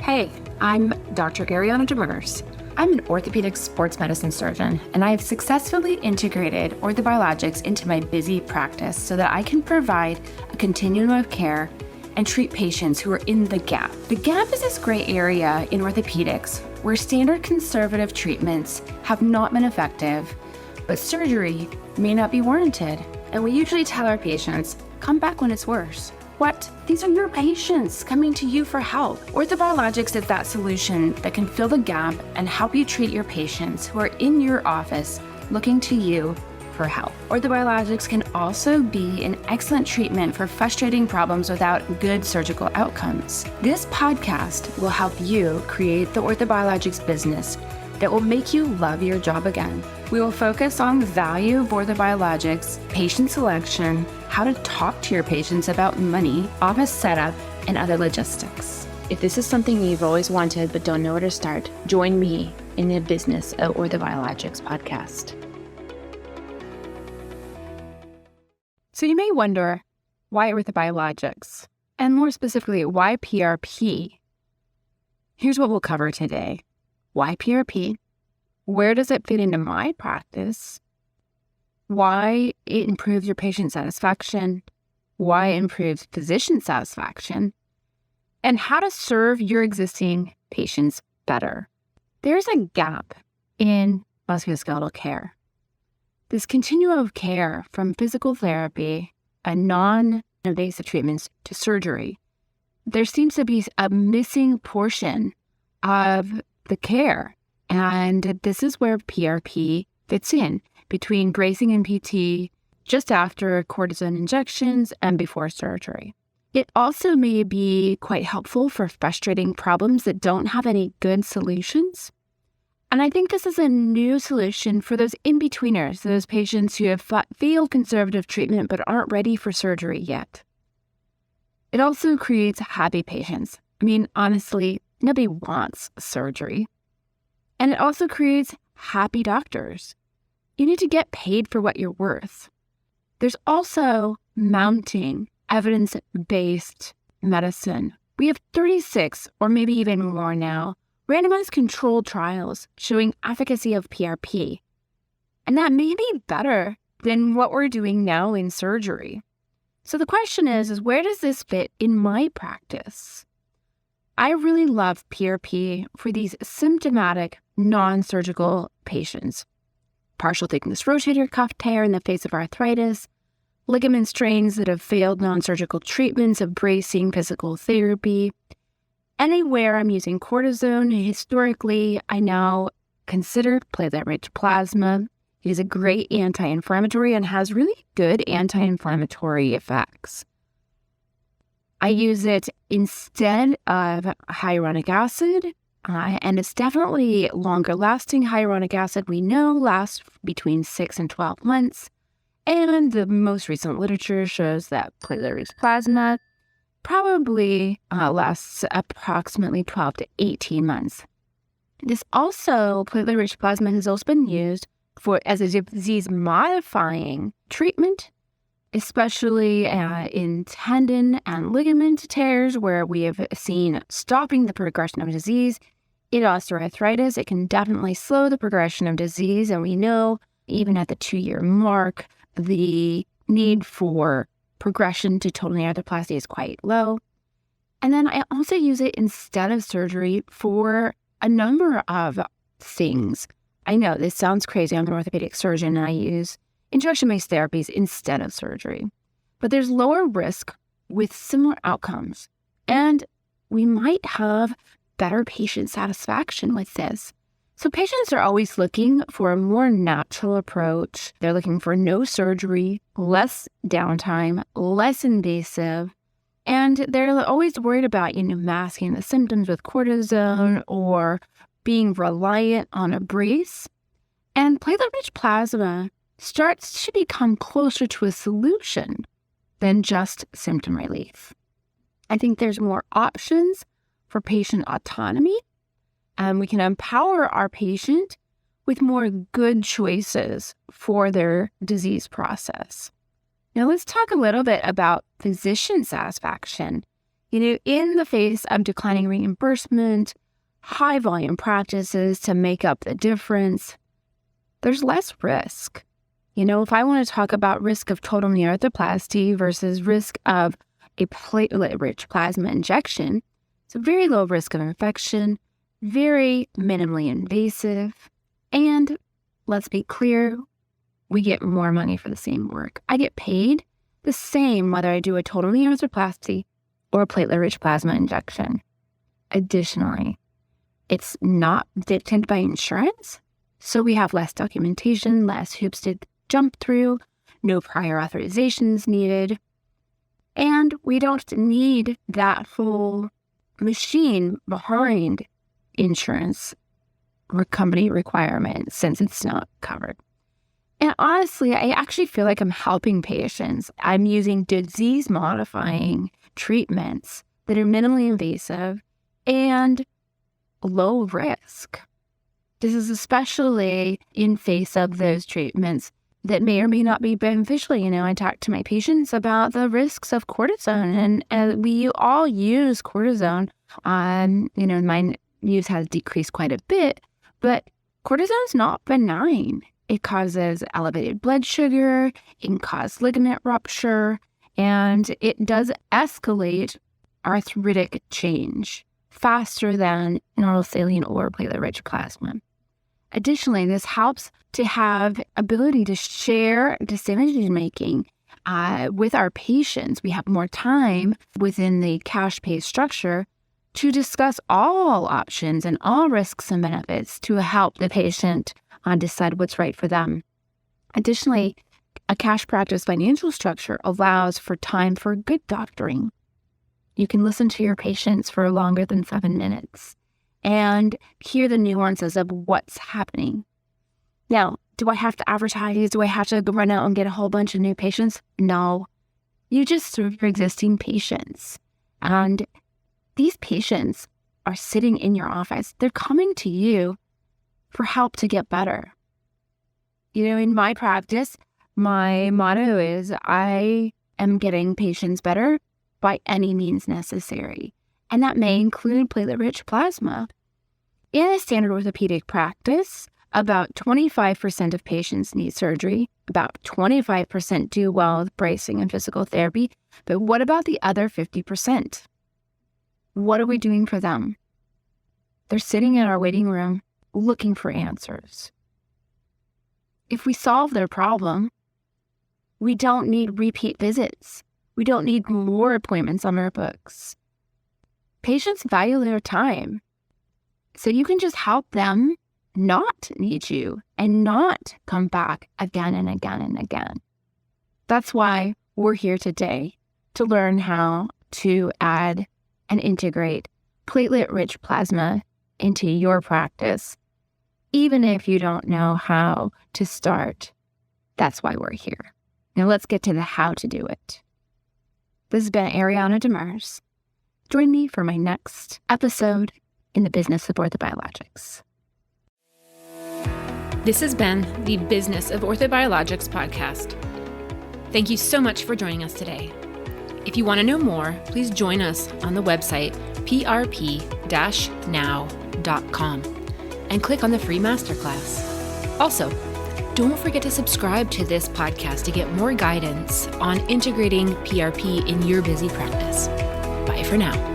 Hey, I'm Dr. Ariana Demers. I'm an orthopedic sports medicine surgeon, and I have successfully integrated orthobiologics into my busy practice so that I can provide a continuum of care and treat patients who are in the gap. The gap is this gray area in orthopedics where standard conservative treatments have not been effective, but surgery may not be warranted. And we usually tell our patients, come back when it's worse. What? These are your patients coming to you for help. Orthobiologics is that solution that can fill the gap and help you treat your patients who are in your office looking to you for help. Orthobiologics can also be an excellent treatment for frustrating problems without good surgical outcomes. This podcast will help you create the orthobiologics business that will make you love your job again. We will focus on the value of orthobiologics, patient selection, how to talk to your patients about money, office setup, and other logistics. If this is something you've always wanted but don't know where to start, join me in the Business of Orthobiologics podcast. So you may wonder, why orthobiologics? And more specifically, why PRP? Here's what we'll cover today. Why PRP? Where does it fit into my practice? Why it improves your patient satisfaction? Why it improves physician satisfaction? And how to serve your existing patients better. There's a gap in musculoskeletal care. This continuum of care from physical therapy and non-invasive treatments to surgery, there seems to be a missing portion of the care. And this is where PRP fits in between bracing and PT, just after cortisone injections and before surgery. It also may be quite helpful for frustrating problems that don't have any good solutions. And I think this is a new solution for those in-betweeners, those patients who have failed conservative treatment but aren't ready for surgery yet. It also creates happy patients. I mean, honestly, nobody wants surgery. And it also creates happy doctors. You need to get paid for what you're worth. There's also mounting evidence-based medicine. We have 36, or maybe even more now, randomized controlled trials showing efficacy of PRP. And that may be better than what we're doing now in surgery. So the question is where does this fit in my practice? I really love PRP for these symptomatic non-surgical patients. Partial thickness rotator cuff tear in the face of arthritis, ligament strains that have failed non-surgical treatments of bracing, physical therapy. Anywhere I'm using cortisone, historically, I now consider Platelet Rich Plasma. It is a great anti-inflammatory and has really good anti-inflammatory effects. I use it instead of hyaluronic acid, and it's definitely longer lasting. Hyaluronic acid, we know, lasts between 6 and 12 months. And the most recent literature shows that Platelet Rich Plasma probably lasts approximately 12 to 18 months. This also, Platelet Rich Plasma has also been used as a disease-modifying treatment, especially in tendon and ligament tears, where we have seen stopping the progression of disease. In osteoarthritis, it can definitely slow the progression of disease, and we know even at the 2-year mark, the need for progression to total knee arthroplasty is quite low. And then I also use it instead of surgery for a number of things. I know this sounds crazy. I'm an orthopedic surgeon, and I use injection-based therapies instead of surgery. But there's lower risk with similar outcomes. And we might have better patient satisfaction with this. So patients are always looking for a more natural approach. They're looking for no surgery, less downtime, less invasive. And they're always worried about, masking the symptoms with cortisone or being reliant on a brace. And Platelet Rich Plasma starts to become closer to a solution than just symptom relief. I think there's more options for patient autonomy, and we can empower our patient with more good choices for their disease process. Now let's talk a little bit about physician satisfaction In the face of declining reimbursement, high volume practices to make up the difference, there's less risk. If I want to talk about risk of total knee arthroplasty versus risk of a platelet rich plasma injection, it's a very low risk of infection, very minimally invasive, and let's be clear, we get more money for the same work. I get paid the same whether I do a total knee arthroplasty or a platelet rich plasma injection. Additionally, it's not dictated by insurance, so we have less documentation, less hoops to jump through, no prior authorizations needed, and we don't need that whole machine behind insurance or company requirement since it's not covered. And honestly, I actually feel like I'm helping patients. I'm using disease-modifying treatments that are minimally invasive and low risk. This is especially in face of those treatments that may or may not be beneficial. I talk to my patients about the risks of cortisone, and we all use cortisone. My use has decreased quite a bit, but cortisone is not benign. It causes elevated blood sugar, it can cause ligament rupture, and it does escalate arthritic change faster than normal saline or platelet-rich plasma. Additionally, this helps to have ability to share decision-making with our patients. We have more time within the cash pay structure to discuss all options and all risks and benefits to help the patient decide what's right for them. Additionally, a cash practice financial structure allows for time for good doctoring. You can listen to your patients for longer than 7 minutes and hear the nuances of what's happening. Now, do I have to advertise? Do I have to run out and get a whole bunch of new patients? No. You just serve your existing patients. And these patients are sitting in your office. They're coming to you for help to get better. In my practice, my motto is I am getting patients better by any means necessary. And that may include platelet-rich plasma. In a standard orthopedic practice, about 25% of patients need surgery. About 25% do well with bracing and physical therapy. But what about the other 50%? What are we doing for them? They're sitting in our waiting room looking for answers. If we solve their problem, we don't need repeat visits. We don't need more appointments on our books. Patients value their time. So you can just help them not need you and not come back again and again and again. That's why we're here today, to learn how to add and integrate platelet-rich plasma into your practice, even if you don't know how to start. That's why we're here. Now let's get to the how to do it. This has been Ariana Demers. Join me for my next episode in the Business of Orthobiologics. This has been the Business of Orthobiologics podcast. Thank you so much for joining us today. If you want to know more, please join us on the website prp-now.com and click on the free masterclass. Also, don't forget to subscribe to this podcast to get more guidance on integrating PRP in your busy practice. Bye for now.